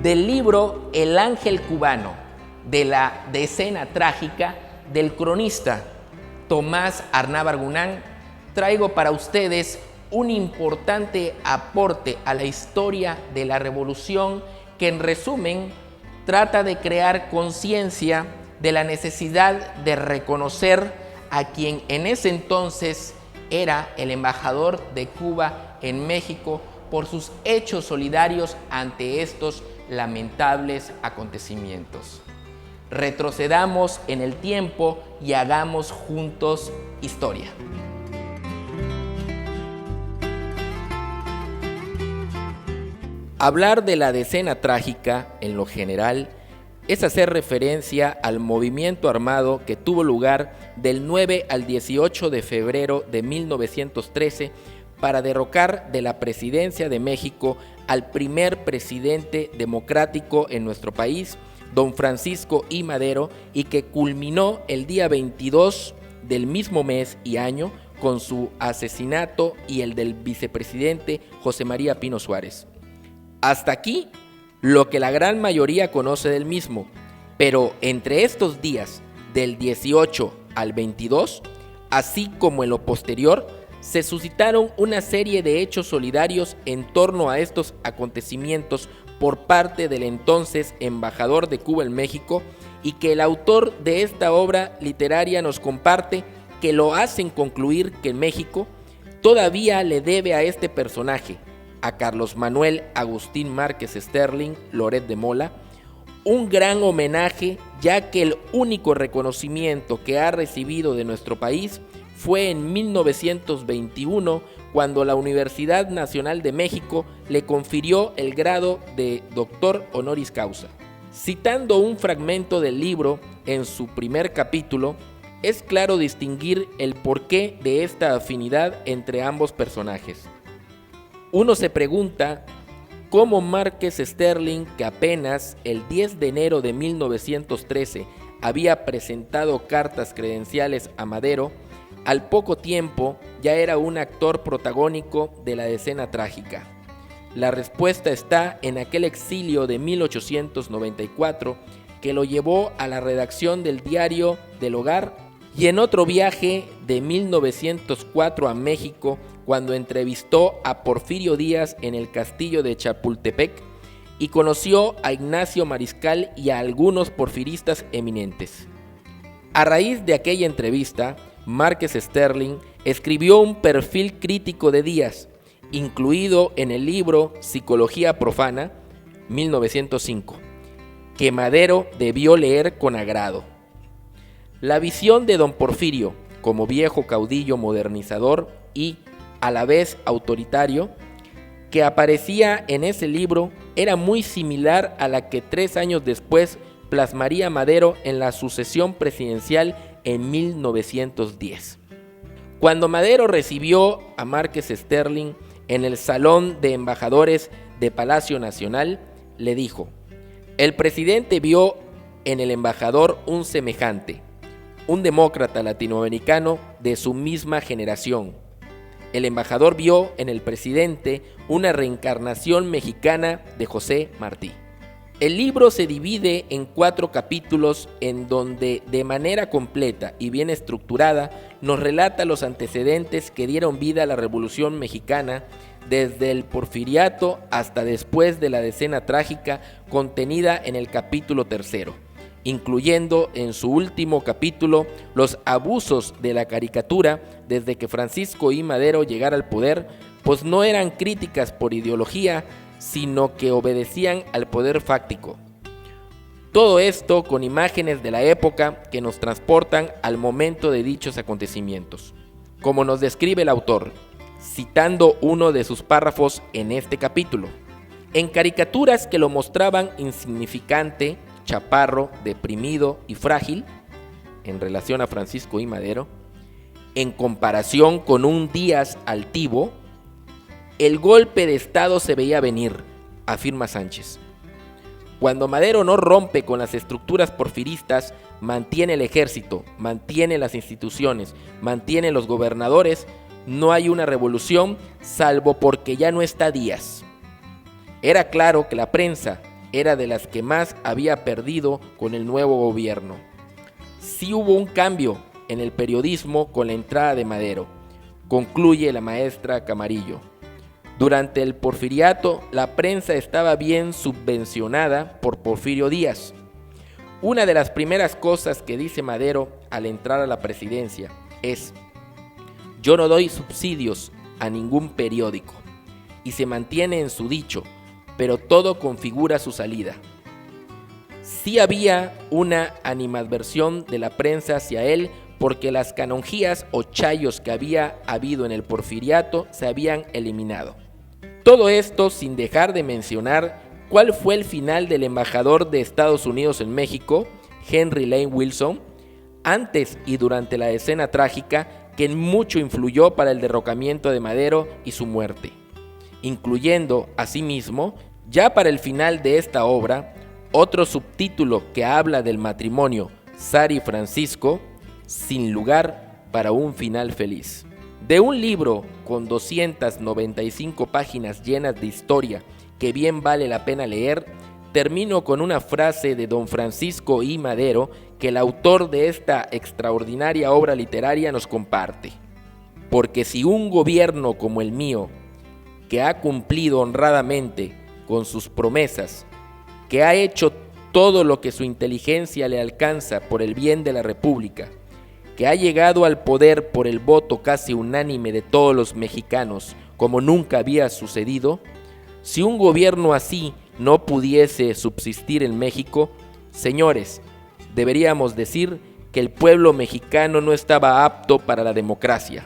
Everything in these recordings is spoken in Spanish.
del libro El Ángel Cubano, de la Decena Trágica del cronista Tomás Arnaba-Argunán, traigo para ustedes un importante aporte a la historia de la revolución que, en resumen, trata de crear conciencia de la necesidad de reconocer a quien en ese entonces era el embajador de Cuba en México por sus hechos solidarios ante estos lamentables acontecimientos. Retrocedamos en el tiempo y hagamos juntos historia. Hablar de la Decena Trágica, en lo general, es hacer referencia al movimiento armado que tuvo lugar del 9 al 18 de febrero de 1913 para derrocar de la presidencia de México al primer presidente democrático en nuestro país, don Francisco I. Madero, y que culminó el día 22 del mismo mes y año con su asesinato y el del vicepresidente José María Pino Suárez. Hasta aquí lo que la gran mayoría conoce del mismo, pero entre estos días del 18 al 22, así como en lo posterior, se suscitaron una serie de hechos solidarios en torno a estos acontecimientos por parte del entonces embajador de Cuba en México, y que el autor de esta obra literaria nos comparte, que lo hacen concluir que México todavía le debe a este personaje, a Carlos Manuel Agustín Márquez Sterling Loret de Mola, un gran homenaje, ya que el único reconocimiento que ha recibido de nuestro país fue en 1921, cuando la Universidad Nacional de México le confirió el grado de doctor honoris causa. Citando un fragmento del libro en su primer capítulo, es claro distinguir el porqué de esta afinidad entre ambos personajes. Uno se pregunta cómo Márquez Sterling, que apenas el 10 de enero de 1913 había presentado cartas credenciales a Madero, al poco tiempo ya era un actor protagónico de la Decena Trágica. La respuesta está en aquel exilio de 1894 que lo llevó a la redacción del Diario del Hogar, y en otro viaje de 1904 a México, cuando entrevistó a Porfirio Díaz en el castillo de Chapultepec y conoció a Ignacio Mariscal y a algunos porfiristas eminentes. A raíz de aquella entrevista, Márquez Sterling escribió un perfil crítico de Díaz, incluido en el libro Psicología Profana, 1905, que Madero debió leer con agrado. La visión de don Porfirio como viejo caudillo modernizador y, a la vez, autoritario, que aparecía en ese libro, era muy similar a la que 3 años después plasmaría Madero en la sucesión presidencial en 1910. Cuando Madero recibió a Márquez Sterling en el Salón de Embajadores de Palacio Nacional, le dijo: el presidente vio en el embajador un semejante, un demócrata latinoamericano de su misma generación. El embajador vio en el presidente una reencarnación mexicana de José Martí. El libro se divide en 4 capítulos en donde, de manera completa y bien estructurada, nos relata los antecedentes que dieron vida a la Revolución Mexicana, desde el Porfiriato hasta después de la Decena Trágica, contenida en el capítulo 3, incluyendo en su último capítulo los abusos de la caricatura desde que Francisco I. Madero llegara al poder, pues no eran críticas por ideología, sino que obedecían al poder fáctico. Todo esto con imágenes de la época que nos transportan al momento de dichos acontecimientos, como nos describe el autor, citando uno de sus párrafos en este capítulo. En caricaturas que lo mostraban insignificante, chaparro, deprimido y frágil, en relación a Francisco I. Madero, en comparación con un Díaz altivo, el golpe de Estado se veía venir, afirma Sánchez. Cuando Madero no rompe con las estructuras porfiristas, mantiene el ejército, mantiene las instituciones, mantiene los gobernadores, no hay una revolución salvo porque ya no está Díaz. Era claro que la prensa, era de las que más había perdido con el nuevo gobierno. Sí hubo un cambio en el periodismo con la entrada de Madero, concluye la maestra Camarillo. Durante el porfiriato, la prensa estaba bien subvencionada por Porfirio Díaz. Una de las primeras cosas que dice Madero al entrar a la presidencia es: yo no doy subsidios a ningún periódico, y se mantiene en su dicho, pero todo configura su salida. Sí había una animadversión de la prensa hacia él porque las canonjías o chayos que había habido en el porfiriato se habían eliminado. Todo esto sin dejar de mencionar cuál fue el final del embajador de Estados Unidos en México, Henry Lane Wilson, antes y durante la escena trágica que en mucho influyó para el derrocamiento de Madero y su muerte, incluyendo, asimismo, ya para el final de esta obra, otro subtítulo que habla del matrimonio Sara Francisco, sin lugar para un final feliz. De un libro con 295 páginas llenas de historia que bien vale la pena leer, termino con una frase de don Francisco I. Madero que el autor de esta extraordinaria obra literaria nos comparte. Porque si un gobierno como el mío, que ha cumplido honradamente con sus promesas, que ha hecho todo lo que su inteligencia le alcanza por el bien de la República, que ha llegado al poder por el voto casi unánime de todos los mexicanos, como nunca había sucedido, si un gobierno así no pudiese subsistir en México, señores, deberíamos decir que el pueblo mexicano no estaba apto para la democracia,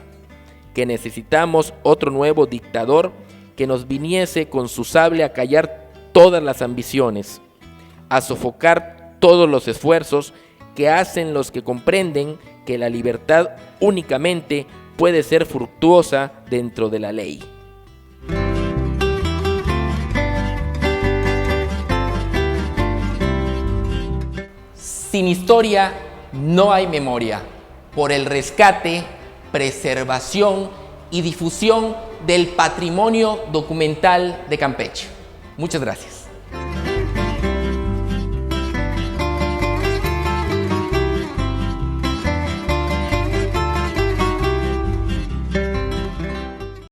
que necesitamos otro nuevo dictador que nos viniese con su sable a callar todas las ambiciones, a sofocar todos los esfuerzos que hacen los que comprenden que la libertad únicamente puede ser fructuosa dentro de la ley. Sin historia no hay memoria. Por el rescate, preservación y difusión del patrimonio documental de Campeche. Muchas gracias.